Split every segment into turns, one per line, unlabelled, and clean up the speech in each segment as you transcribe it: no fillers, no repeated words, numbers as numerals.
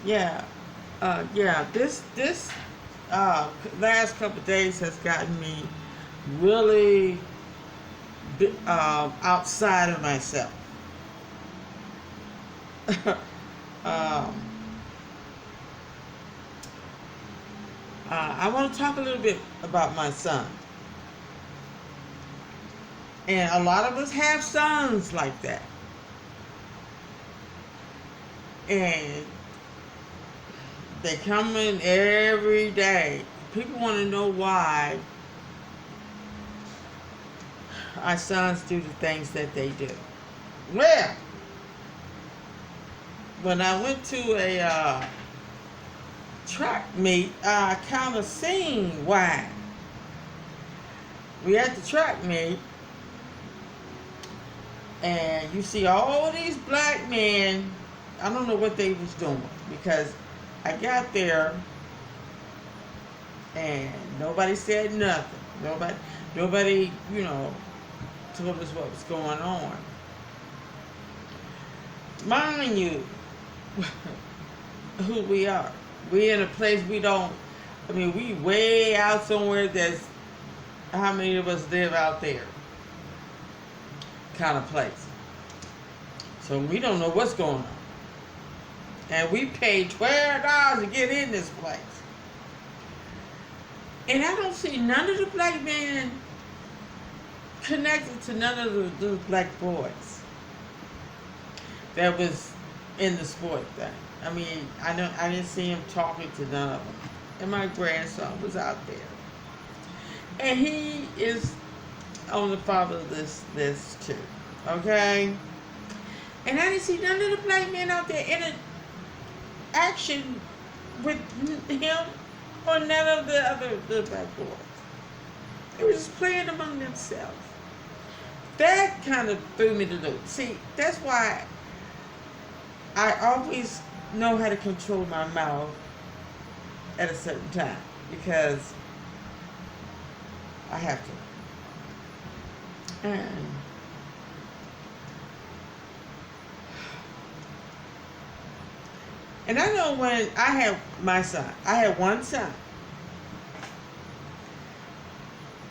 Yeah. Yeah. This last couple of days has gotten me really outside of myself. um, I want to talk a little bit about my son. And a lot of us have sons like that. And they come in every day. People want to know why our sons do the things that they do. Well, when I went to a track meet, I kind of seen why. We at the track meet, and you see all these black men. I don't know what they was doing because I got there and nobody said nothing. Nobody, told us what was going on. Mind you, who we are. We in a place we don't. We way out somewhere. That's how many of us live out there, kind of place. So we don't know what's going on. And we paid $12 to get in this place. And I don't see none of the black men connected to none of the black boys that was in the sport thing. I didn't see him talking to none of them. And my grandson was out there. And he is on the father of this too. Okay? And I didn't see none of the black men out there in an action with him or none of the black boys. They were just playing among themselves. That kind of threw me to loop. See, that's why I always know how to control my mouth at a certain time, because I have to. And I know when I had my son, I had one son.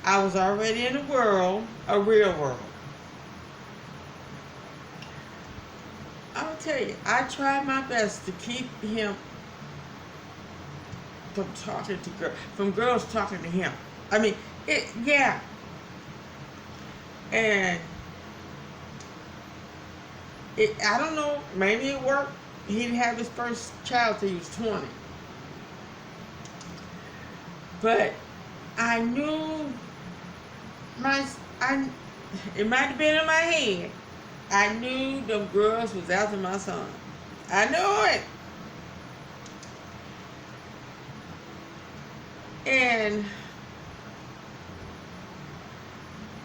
I was already in the world, a real world. I'll tell you, I tried my best to keep him from talking to girls, from girls talking to him. Yeah. And I don't know, maybe it worked. He didn't have his first child till he was 20. But I knew it might have been in my head. I knew them girls was after my son. I knew it. And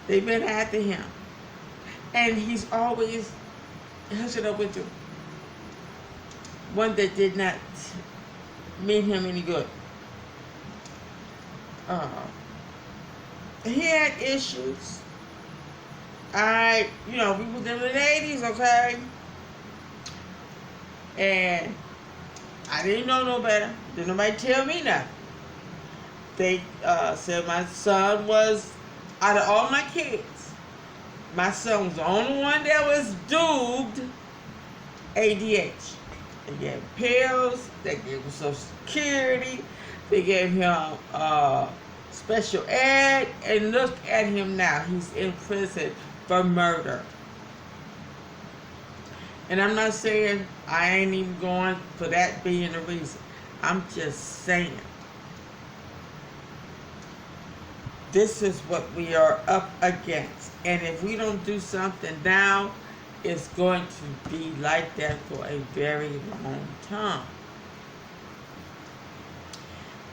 they've been after him. And he's always hooking up with them. One that did not mean him any good. He had issues. We was in the 80s, okay? And I didn't know no better. Didn't nobody tell me nothing. They said my son was, out of all my kids, my son was the only one that was duped ADH. They gave him pills, they gave him Social Security, they gave him special ed, and look at him now. He's in prison for murder. And I'm not saying I ain't even going for that being the reason. I'm just saying this is what we are up against. And if we don't do something now, it's going to be like that for a very long time.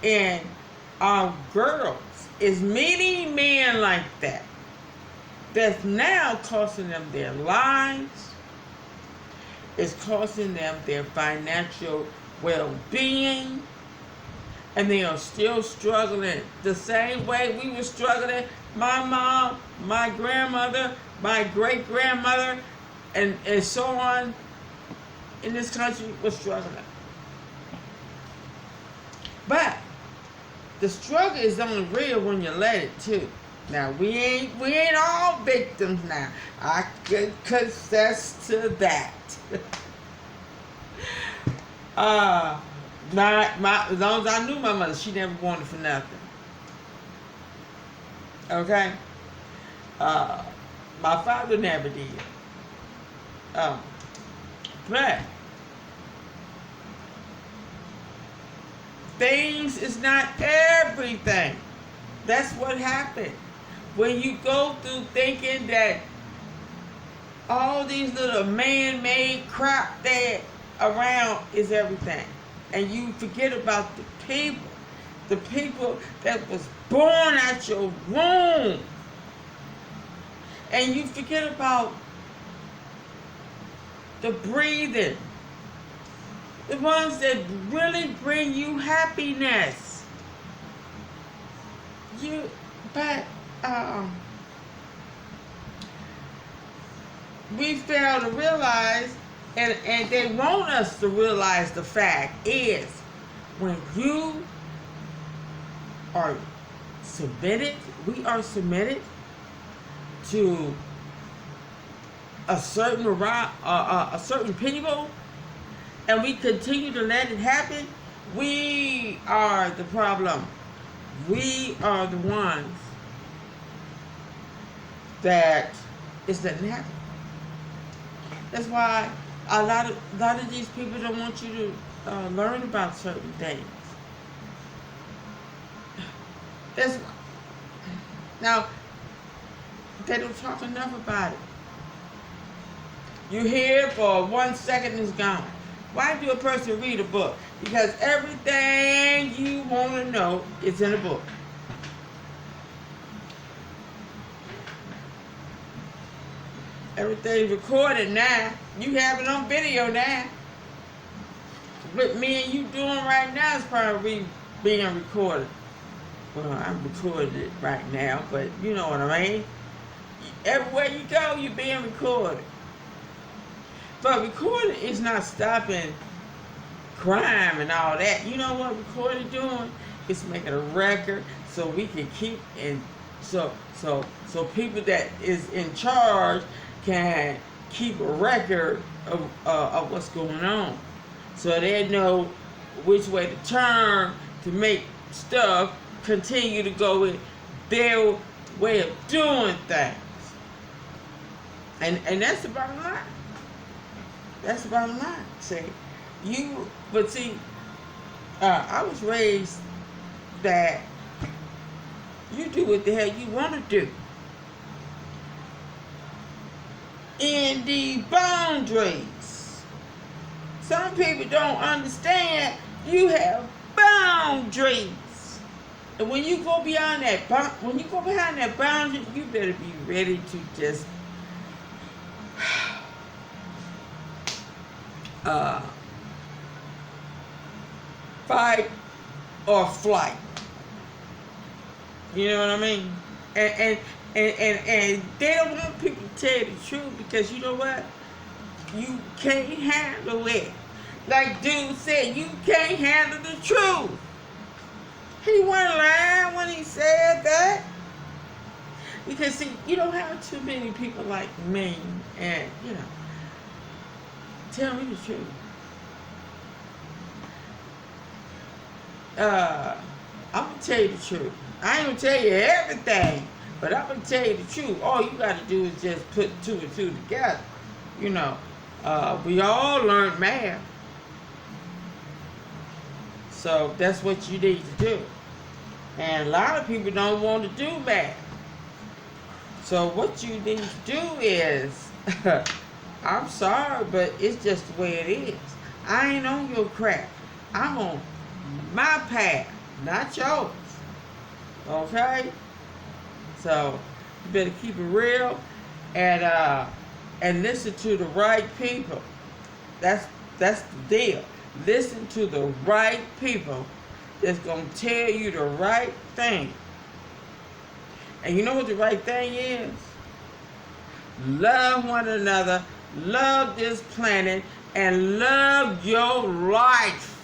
And our girls is meeting men like that. That's now costing them their lives. It's costing them their financial well-being. And they are still struggling the same way we were struggling. My mom, my grandmother, my great-grandmother, and so on in this country was struggling. the struggle is only real when you let it too. Now we ain't all victims now. I could confess to that. As long as I knew my mother, she never wanted for nothing. Okay? My father never did. But things is not everything. That's what happened. When you go through thinking that all these little man-made crap that around is everything, and you forget about the people that was born out your womb, and you forget about the breathing, the ones that really bring you happiness. We fail to realize, and they want us to realize the fact is, when you are submitted, we are submitted to a certain people, and we continue to let it happen, we are the problem. We are the ones that is letting it happen. That's why a lot of these people don't want you to learn about certain things. That's why. Now, they don't talk enough about it. You hear for 1 second, it's gone. Why do a person read a book? Because everything you want to know is in a book. Everything's recorded now. You have it on video now. What me and you doing right now is probably being recorded. Well, I'm recording it right now, but you know what I mean. Everywhere you go, you're being recorded. But recording is not stopping crime and all that. You know what recording doing? It's making a record so we can keep in so people that is in charge can keep a record of what's going on. So they know which way to turn to make stuff continue to go with their way of doing things. And that's the bottom line. That's the bottom line. I was raised that you do what the hell you want to do in the boundaries. Some people don't understand you have boundaries. And when you go behind that boundary, you better be ready to just fight or flight. You know what I mean? And they don't want people to tell you the truth, because you know what? You can't handle it. Like dude said, you can't handle the truth. He wasn't lying when he said that. Because see, you don't have too many people like me, and you know, tell me the truth. I'm gonna tell you the truth. I ain't gonna tell you everything, but I'm gonna tell you the truth. All you gotta do is just put 2 and 2 together. You know, we all learned math. So that's what you need to do. And a lot of people don't want to do math. So what you need to do is, I'm sorry, but it's just the way it is. I ain't on your crap. I'm on my path, not yours. Okay? So you better keep it real and listen to the right people. That's the deal. Listen to the right people that's gonna tell you the right thing. And you know what the right thing is? Love one another, love this planet, and love your life.